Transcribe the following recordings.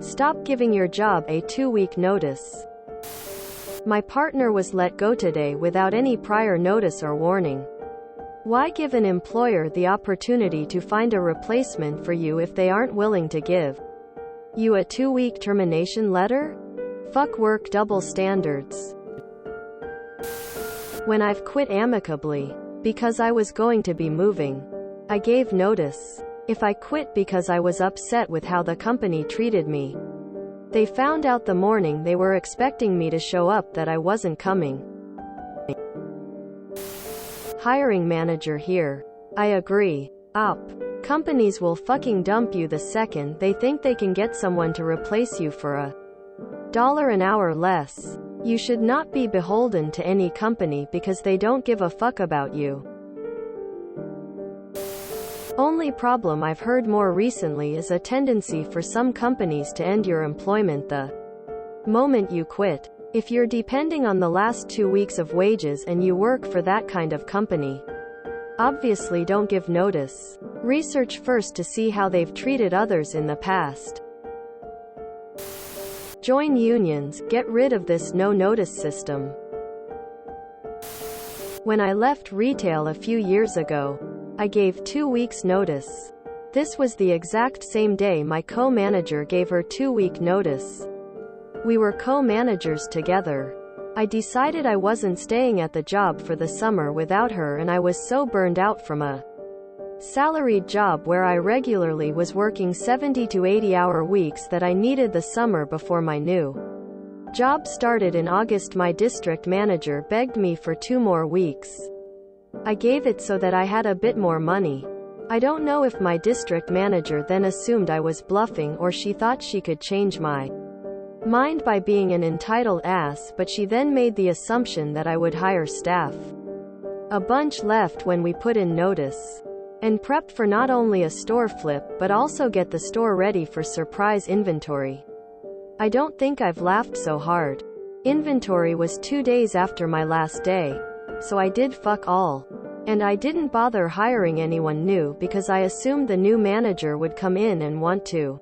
Stop giving your job a 2-week notice. My partner was let go today without any prior notice or warning. Why give an employer the opportunity to find a replacement for you if they aren't willing to give you a 2-week termination letter? Fuck work double standards. When I've quit amicably, because I was going to be moving, I gave notice. If I quit because I was upset with how the company treated me, they found out the morning they were expecting me to show up that I wasn't coming. Hiring manager here. I agree. Companies will fucking dump you the second they think they can get someone to replace you for $1 an hour less. You should not be beholden to any company because they don't give a fuck about you. Only problem I've heard more recently is a tendency for some companies to end your employment the moment you quit. If you're depending on the last 2 weeks of wages and you work for that kind of company, obviously don't give notice. Research first to see how they've treated others in the past. Join unions, get rid of this no-notice system. When I left retail a few years ago, I gave 2 weeks notice. This was the exact same day my co-manager gave her 2-week notice. We were co-managers together. I decided I wasn't staying at the job for the summer without her, and I was so burned out from a salaried job where I regularly was working 70 to 80-hour weeks that I needed the summer before my new job started in August. My district manager begged me for 2 more weeks. I gave it so that I had a bit more money. I don't know if my district manager then assumed I was bluffing or she thought she could change my mind by being an entitled ass, but she then made the assumption that I would hire staff. A bunch left when we put in notice and prepped for not only a store flip but also get the store ready for surprise inventory. I don't think I've laughed so hard. Inventory was 2 days after my last day, so I did fuck all. And I didn't bother hiring anyone new because I assumed the new manager would come in and want to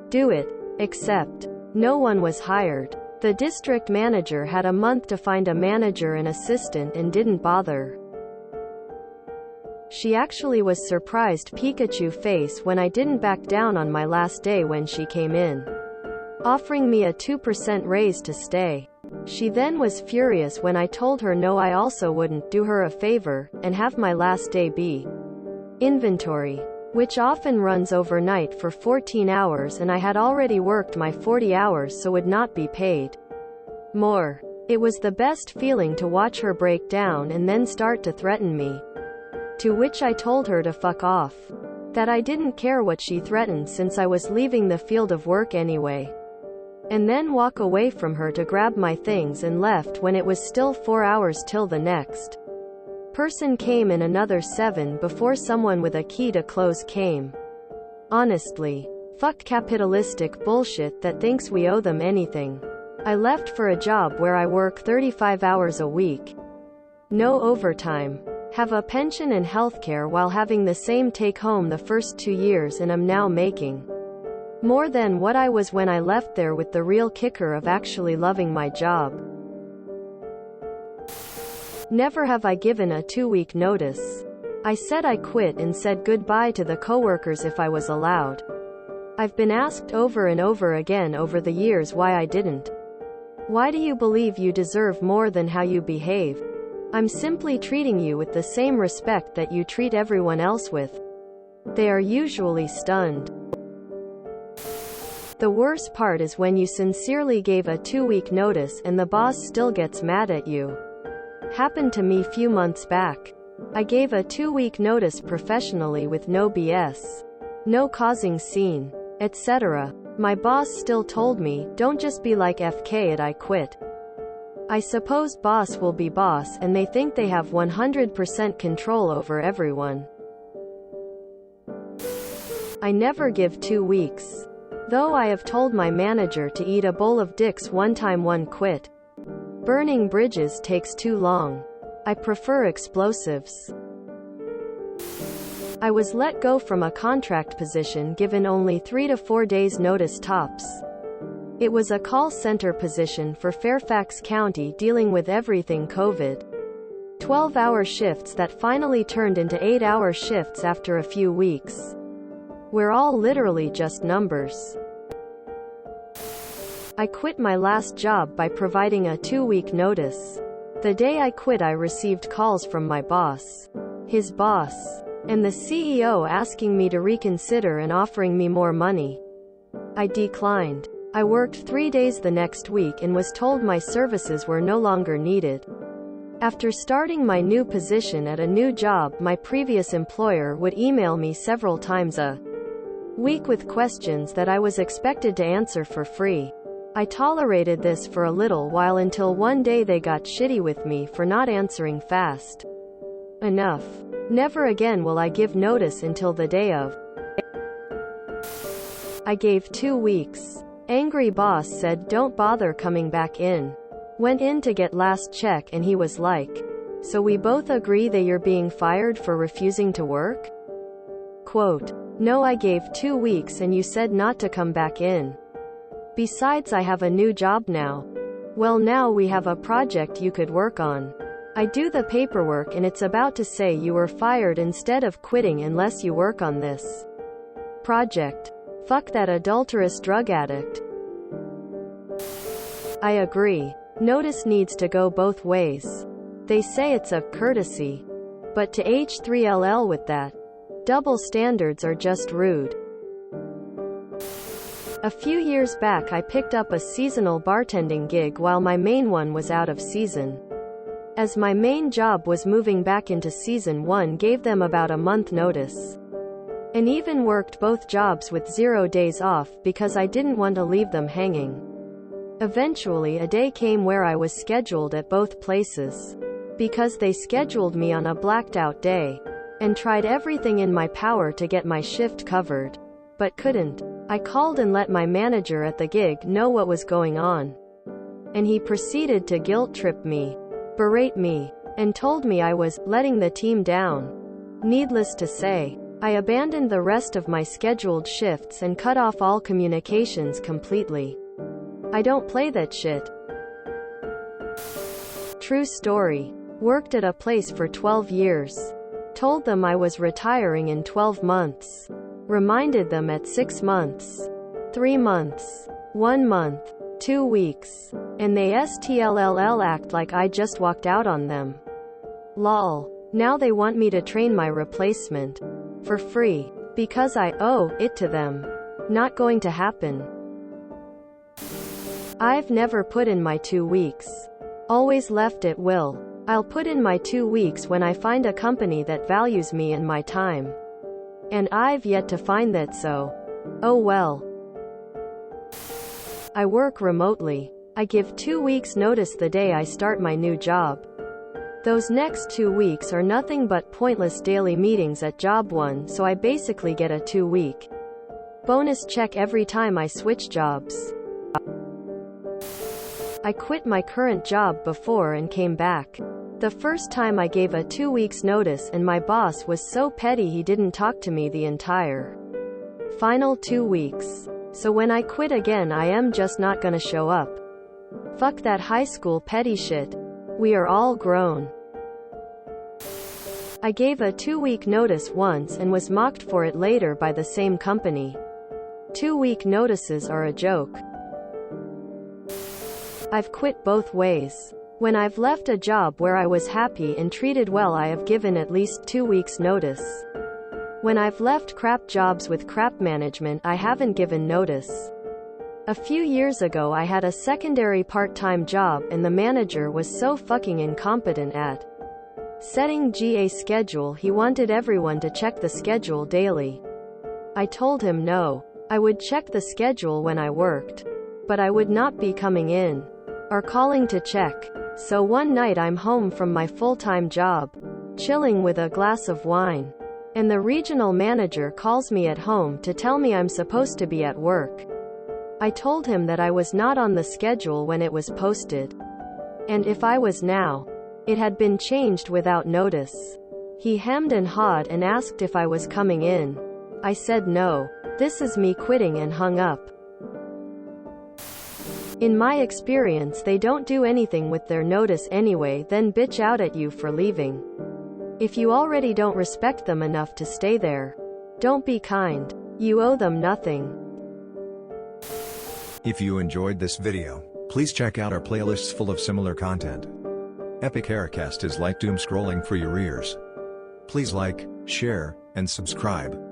do it. Except, no one was hired. The district manager had a month to find a manager and assistant and didn't bother. She actually was surprised Pikachu face when I didn't back down on my last day when she came in, offering me a 2% raise to stay. She then was furious when I told her no, I also wouldn't do her a favor and have my last day be inventory, which often runs overnight for 14 hours, and I had already worked my 40 hours so would not be paid more. It was the best feeling to watch her break down and then start to threaten me. To which I told her to fuck off. That I didn't care what she threatened since I was leaving the field of work anyway. And then walk away from her to grab my things and left when it was still 4 hours till the next person came and another 7 before someone with a key to close came. Honestly, fuck capitalistic bullshit that thinks we owe them anything. I left for a job where I work 35 hours a week. No overtime. Have a pension and healthcare while having the same take home the first 2 years, and am now making more than what I was when I left there, with the real kicker of actually loving my job. Never have I given a 2-week notice. I said I quit and said goodbye to the coworkers if I was allowed. I've been asked over and over again over the years why I didn't. Why do you believe you deserve more than how you behave? I'm simply treating you with the same respect that you treat everyone else with. They are usually stunned. The worst part is when you sincerely gave a 2-week notice and the boss still gets mad at you. Happened to me few months back. I gave a 2-week notice professionally with no BS. No causing scene, etc. My boss still told me, don't just be like FK at I quit. I suppose boss will be boss and they think they have 100% control over everyone. I never give 2 weeks. Though I have told my manager to eat a bowl of dicks one time one quit. Burning bridges takes too long. I prefer explosives. I was let go from a contract position given only 3 to 4 days notice tops. It was a call center position for Fairfax County dealing with everything COVID. 12-hour shifts that finally turned into 8-hour shifts after a few weeks. We're all literally just numbers. I quit my last job by providing a 2-week notice. The day I quit, I received calls from my boss, his boss, and the CEO asking me to reconsider and offering me more money. I declined. I worked 3 days the next week and was told my services were no longer needed. After starting my new position at a new job, my previous employer would email me several times a week with questions that I was expected to answer for free. I tolerated this for a little while until one day they got shitty with me for not answering fast enough. Never again will I give notice until the day of. I gave 2 weeks. Angry boss said don't bother coming back in. Went in to get last check and he was like, so we both agree that you're being fired for refusing to work? Quote, no, I gave 2 weeks and you said not to come back in. Besides, I have a new job now. Well, now we have a project you could work on. I do the paperwork and it's about to say you were fired instead of quitting unless you work on this project. Fuck that adulterous drug addict. I agree. Notice needs to go both ways. They say it's a courtesy. But to H3LL with that. Double standards are just rude. A few years back I picked up a seasonal bartending gig while my main one was out of season. As my main job was moving back into season 1, gave them about a month notice. And even worked both jobs with 0 days off because I didn't want to leave them hanging. Eventually a day came where I was scheduled at both places. Because they scheduled me on a blacked out day. And tried everything in my power to get my shift covered. But couldn't. I called and let my manager at the gig know what was going on. And he proceeded to guilt trip me, berate me, and told me I was letting the team down. Needless to say, I abandoned the rest of my scheduled shifts and cut off all communications completely. I don't play that shit. True story. Worked at a place for 12 years. Told them I was retiring in 12 months. Reminded them at 6 months. 3 months. 1 month. 2 weeks. And they STLLL act like I just walked out on them. Lol. Now they want me to train my replacement. For free. Because I owe it to them. Not going to happen. I've never put in my 2 weeks. Always left at will. I'll put in my 2 weeks when I find a company that values me and my time. And I've yet to find that, so. Oh well. I work remotely. I give 2 weeks notice the day I start my new job. Those next 2 weeks are nothing but pointless daily meetings at job 1, so I basically get a 2-week bonus check every time I switch jobs. I quit my current job before and came back. The first time I gave a 2 weeks notice and my boss was so petty he didn't talk to me the entire final 2 weeks. So when I quit again, I am just not gonna show up. Fuck that high school petty shit. We are all grown. I gave a 2-week notice once and was mocked for it later by the same company. 2-week notices are a joke. I've quit both ways. When I've left a job where I was happy and treated well, I have given at least 2 weeks notice. When I've left crap jobs with crap management, I haven't given notice. A few years ago I had a secondary part-time job and the manager was so fucking incompetent at setting GA schedule. He wanted everyone to check the schedule daily. I told him no. I would check the schedule when I worked. But I would not be coming in or calling to check. So one night I'm home from my full-time job, chilling with a glass of wine. And the regional manager calls me at home to tell me I'm supposed to be at work. I told him that I was not on the schedule when it was posted. And if I was now, it had been changed without notice. He hemmed and hawed and asked if I was coming in. I said no. This is me quitting and hung up. In my experience, they don't do anything with their notice anyway, then bitch out at you for leaving. If you already don't respect them enough to stay there, don't be kind. You owe them nothing. If you enjoyed this video, please check out our playlists full of similar content. Epic Haircast is like doom scrolling for your ears. Please like, share, and subscribe.